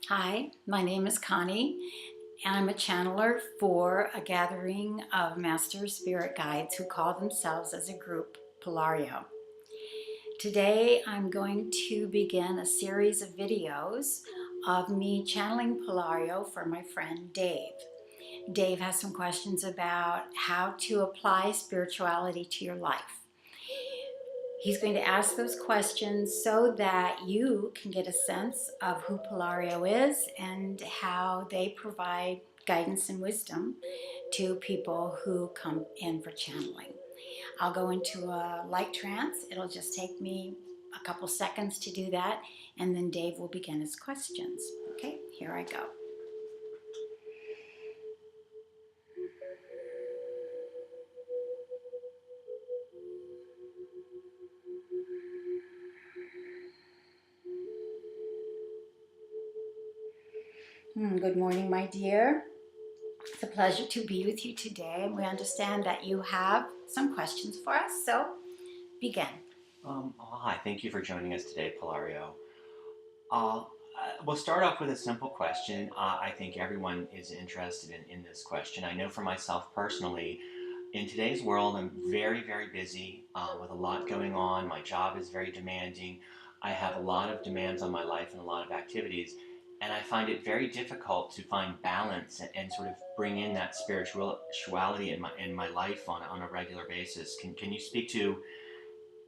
Hi, my name is Connie, and I'm a channeler for a gathering of Master Spirit Guides who call themselves as a group Paularyo. Today I'm going to begin a series of videos of me channeling Paularyo for my friend Dave. Dave has some questions about how to apply spirituality to your life. He's going to ask those questions so that you can get a sense of who Paularyo is and how they provide guidance and wisdom to people who come in for channeling. I'll go into a light trance. It'll just take me a couple seconds to do that, and then Dave will begin his questions. Okay, here I go. Good morning, my dear. It's a pleasure to be with you today, and we understand that you have some questions for us, so begin. Hi, thank you for joining us today, Paularyo. Uh, we'll start off with a simple question. I think everyone is interested in this question. I know for myself personally, in today's world, I'm very, very busy with a lot going on. My job is very demanding. I have a lot of demands on my life and a lot of activities. And I find it very difficult to find balance and sort of bring in that spirituality in my life on a regular basis. Can you speak to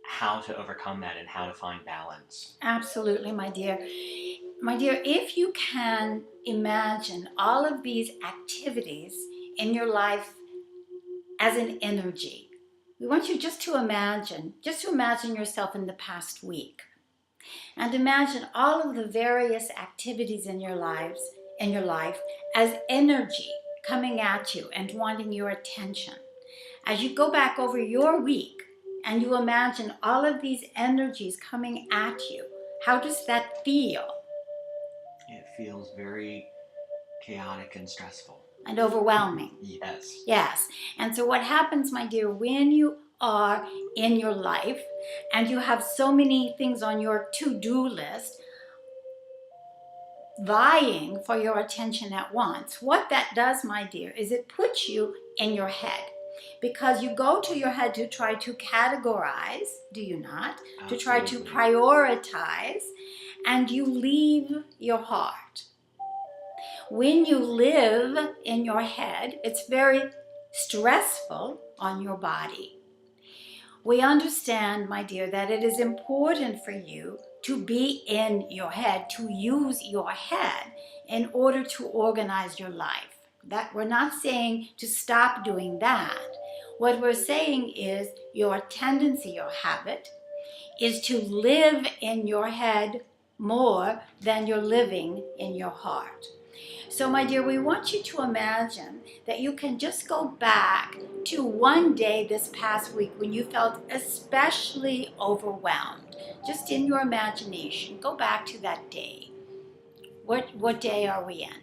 how to overcome that and how to find balance? Absolutely, my dear. My dear, if you can imagine all of these activities in your life as an energy, we want you just to imagine yourself in the past week. And imagine all of the various activities in your life as energy coming at you and wanting your attention. As you go back over your week and you imagine all of these energies coming at you, how does that feel? It feels very chaotic and stressful. And overwhelming. Yes. Yes. And so what happens, my dear, when you are in your life and you have so many things on your to-do list vying for your attention at once, what that does, my dear, is it puts you in your head. Because you go to your head to try to categorize, do you not? Absolutely. To try to prioritize, and you leave your heart. When you live in your head, it's very stressful on your body. We understand, my dear, that it is important for you to be in your head, to use your head in order to organize your life. That we're not saying to stop doing that. What we're saying is your tendency, your habit, is to live in your head more than you're living in your heart. So, my dear, we want you to imagine that you can just go back to one day this past week when you felt especially overwhelmed. Just in your imagination, go back to that day. What day are we in?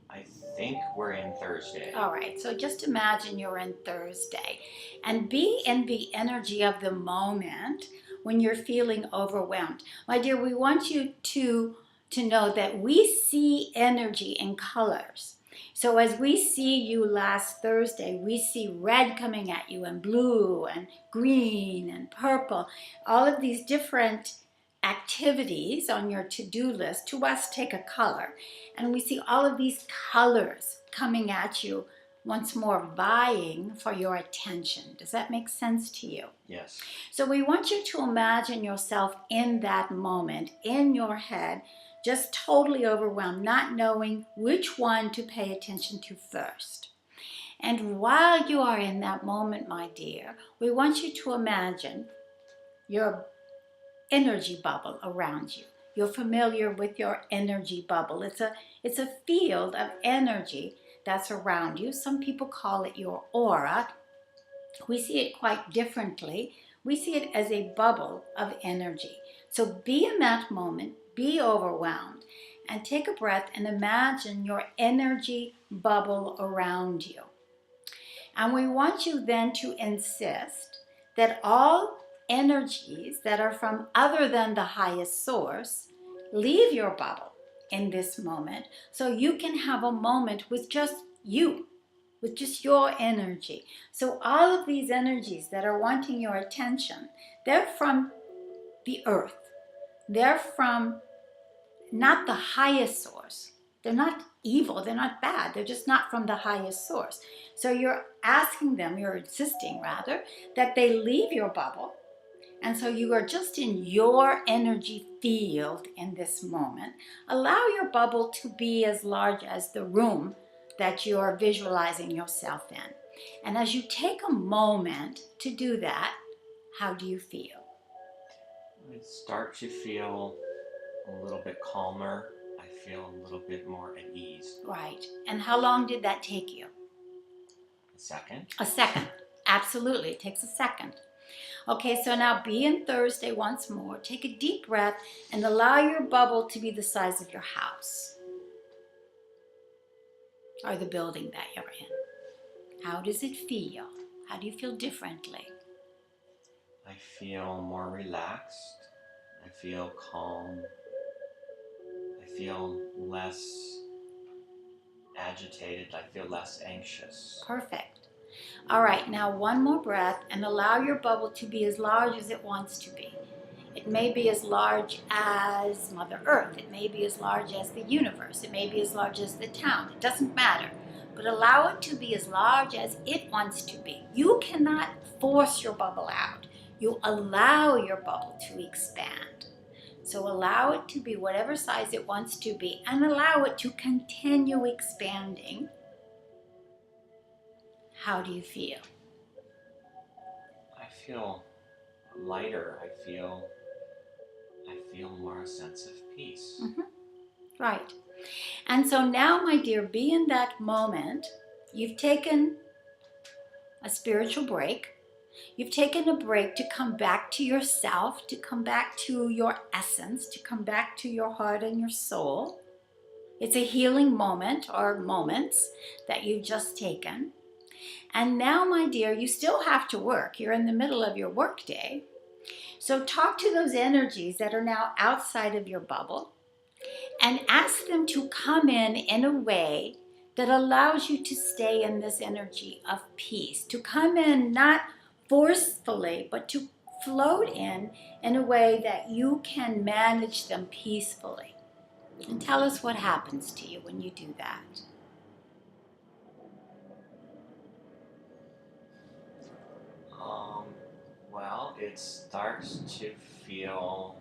I think we're in Thursday. All right, so just imagine you're in Thursday and be in the energy of the moment when you're feeling overwhelmed. My dear, we want you to know that we see energy in colors. So as we see you last Thursday, we see red coming at you and blue and green and purple, all of these different activities on your to-do list to us take a color, and we see all of these colors coming at you once more, vying for your attention. Does that make sense to you? Yes. So we want you to imagine yourself in that moment in your head, just totally overwhelmed, not knowing which one to pay attention to first. And while you are in that moment, my dear, we want you to imagine your energy bubble around you. You're familiar with your energy bubble. It's a field of energy that's around you. Some people call it your aura. We see it quite differently. We see it as a bubble of energy. So be in that moment, be overwhelmed, and take a breath and imagine your energy bubble around you. And we want you then to insist that all energies that are from other than the highest source leave your bubble in this moment so you can have a moment with just you, with just your energy. So all of these energies that are wanting your attention, they're from the earth. They're from not the highest source. They're not evil, they're not bad, they're just not from the highest source. So you're asking them, you're insisting rather, that they leave your bubble. And so you are just in your energy field in this moment. Allow your bubble to be as large as the room that you are visualizing yourself in. And as you take a moment to do that, how do you feel? I start to feel a little bit calmer. I feel a little bit more at ease. Right. And how long did that take you? A second. A second. Absolutely. It takes a second. Okay, so now be in Thursday once more. Take a deep breath and allow your bubble to be the size of your house or the building that you're in. How does it feel? How do you feel differently? I feel more relaxed. I feel calm. I feel less agitated. I feel less anxious. Perfect. All right, now one more breath and allow your bubble to be as large as it wants to be. It may be as large as Mother Earth. It may be as large as the universe. It may be as large as the town. It doesn't matter. But allow it to be as large as it wants to be. You cannot force your bubble out. You allow your bubble to expand. So allow it to be whatever size it wants to be and allow it to continue expanding. How do you feel? I feel lighter. I feel more a sense of peace. Right. And so now, my dear, be in that moment. You've taken a spiritual break. You've taken a break to come back to yourself, to come back to your essence, to come back to your heart and your soul. It's a healing moment or moments that you've just taken. And now, my dear, you still have to work. You're in the middle of your work day. So talk to those energies that are now outside of your bubble and ask them to come in a way that allows you to stay in this energy of peace, to come in not forcefully, but to float in a way that you can manage them peacefully. And tell us what happens to you when you do that. Well, it starts to feel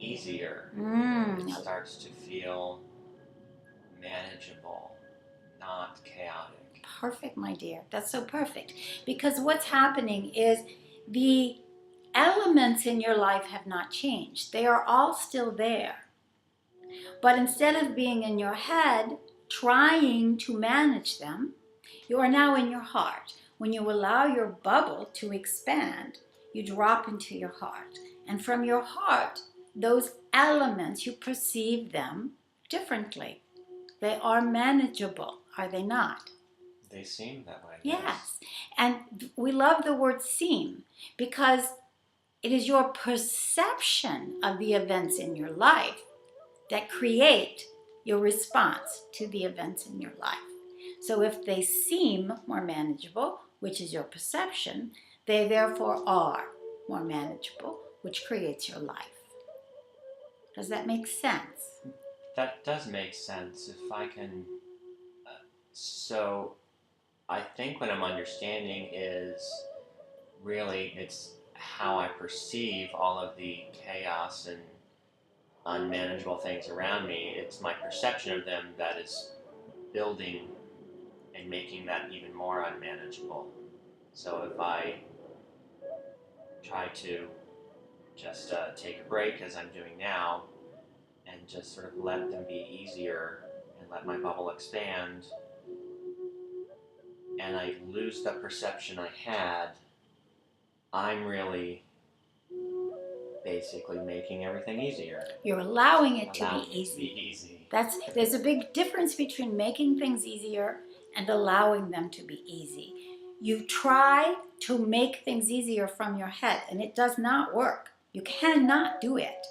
easier. It starts to feel manageable, not chaotic. Perfect, my dear. That's so perfect. Because what's happening is the elements in your life have not changed. They are all still there. But instead of being in your head, trying to manage them, you are now in your heart. When you allow your bubble to expand, you drop into your heart. And from your heart, those elements, you perceive them differently. They are manageable, are they not? They seem that way. Yes. And we love the word seem because it is your perception of the events in your life that create your response to the events in your life. So if they seem more manageable, which is your perception, they therefore are more manageable, which creates your life. Does that make sense? That does make sense. If I can... so I think what I'm understanding is really it's how I perceive all of the chaos and unmanageable things around me. It's my perception of them that is building and making that even more unmanageable. So if I try to just take a break, as I'm doing now, and just sort of let them be easier and let my bubble expand, and I lose the perception I had, I'm really basically making everything easier. You're allowing it to be easy. easy. There's a big difference between making things easier and allowing them to be easy. You try to make things easier from your head, and it does not work. You cannot do it.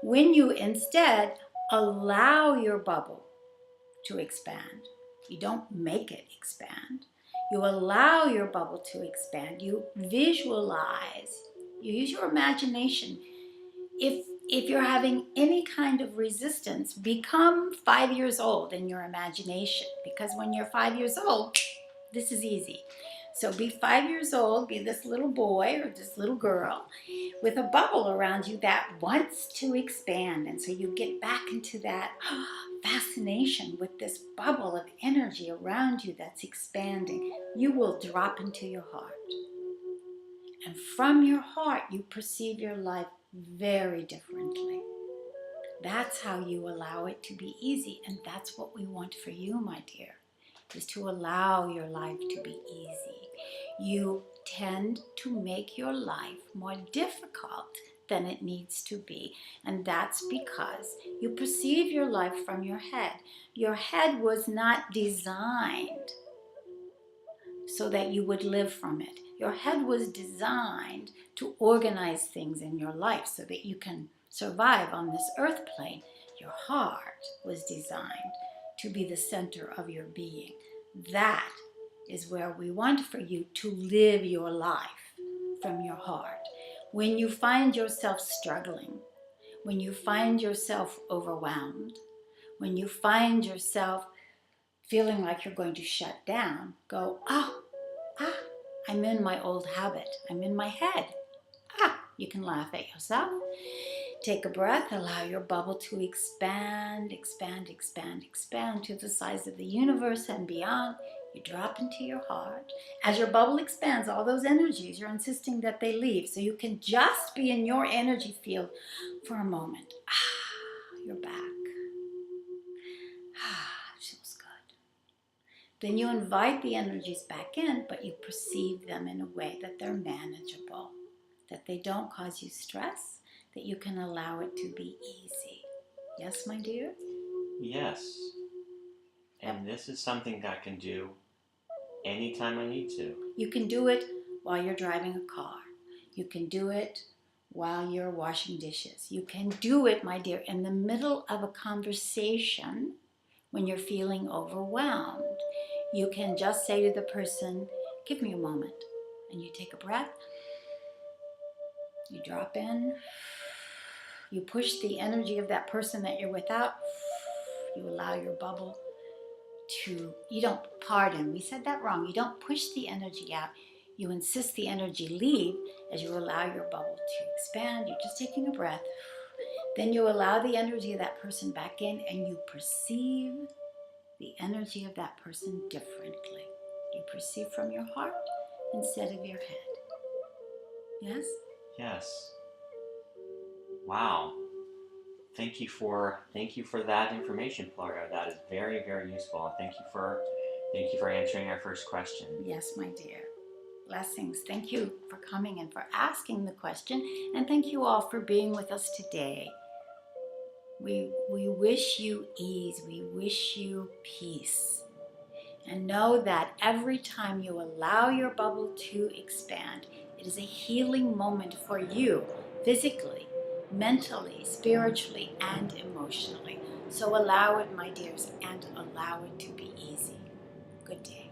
When you instead allow your bubble to expand, you don't make it expand. You allow your bubble to expand. You visualize. You use your imagination. If you're having any kind of resistance, become 5 years old in your imagination. Because when you're 5 years old, this is easy. So be 5 years old, be this little boy or this little girl with a bubble around you that wants to expand. And so you get back into that fascination with this bubble of energy around you that's expanding. You will drop into your heart. And from your heart, you perceive your life very differently. That's how you allow it to be easy. And that's what we want for you, my dear, is to allow your life to be easy. You tend to make your life more difficult than it needs to be. And that's because you perceive your life from your head. Your head was not designed so that you would live from it. Your head was designed to organize things in your life so that you can survive on this earth plane. Your heart was designed to be the center of your being. That is where we want for you to live your life, from your heart. When you find yourself struggling, when you find yourself overwhelmed, when you find yourself feeling like you're going to shut down, go, I'm in my old habit. I'm in my head. You can laugh at yourself. Take a breath, allow your bubble to expand, expand, expand, expand to the size of the universe and beyond. You drop into your heart. As your bubble expands, all those energies, you're insisting that they leave. So you can just be in your energy field for a moment. You're back. Feels good. Then you invite the energies back in, but you perceive them in a way that they're manageable, that they don't cause you stress, that you can allow it to be easy. Yes, my dear? Yes. And this is something I can do anytime I need to. You can do it while you're driving a car. You can do it while you're washing dishes. You can do it, my dear, in the middle of a conversation when you're feeling overwhelmed. You can just say to the person, give me a moment. And you take a breath. You drop in. You push the energy of that person that you're with out. You allow your bubble to, you don't, pardon, we said that wrong. You don't push the energy out. You insist the energy leave as you allow your bubble to expand. You're just taking a breath. Then you allow the energy of that person back in and you perceive the energy of that person differently. You perceive from your heart instead of your head. Yes? Yes. Wow. Thank you for that information, Paularyo. That is very, very useful. Thank you for answering our first question. Yes, my dear. Blessings. Thank you for coming and for asking the question. And thank you all for being with us today. We wish you ease. We wish you peace. And know that every time you allow your bubble to expand, it is a healing moment for you, physically, mentally, spiritually, and emotionally. So allow it, my dears, and allow it to be easy. Good day.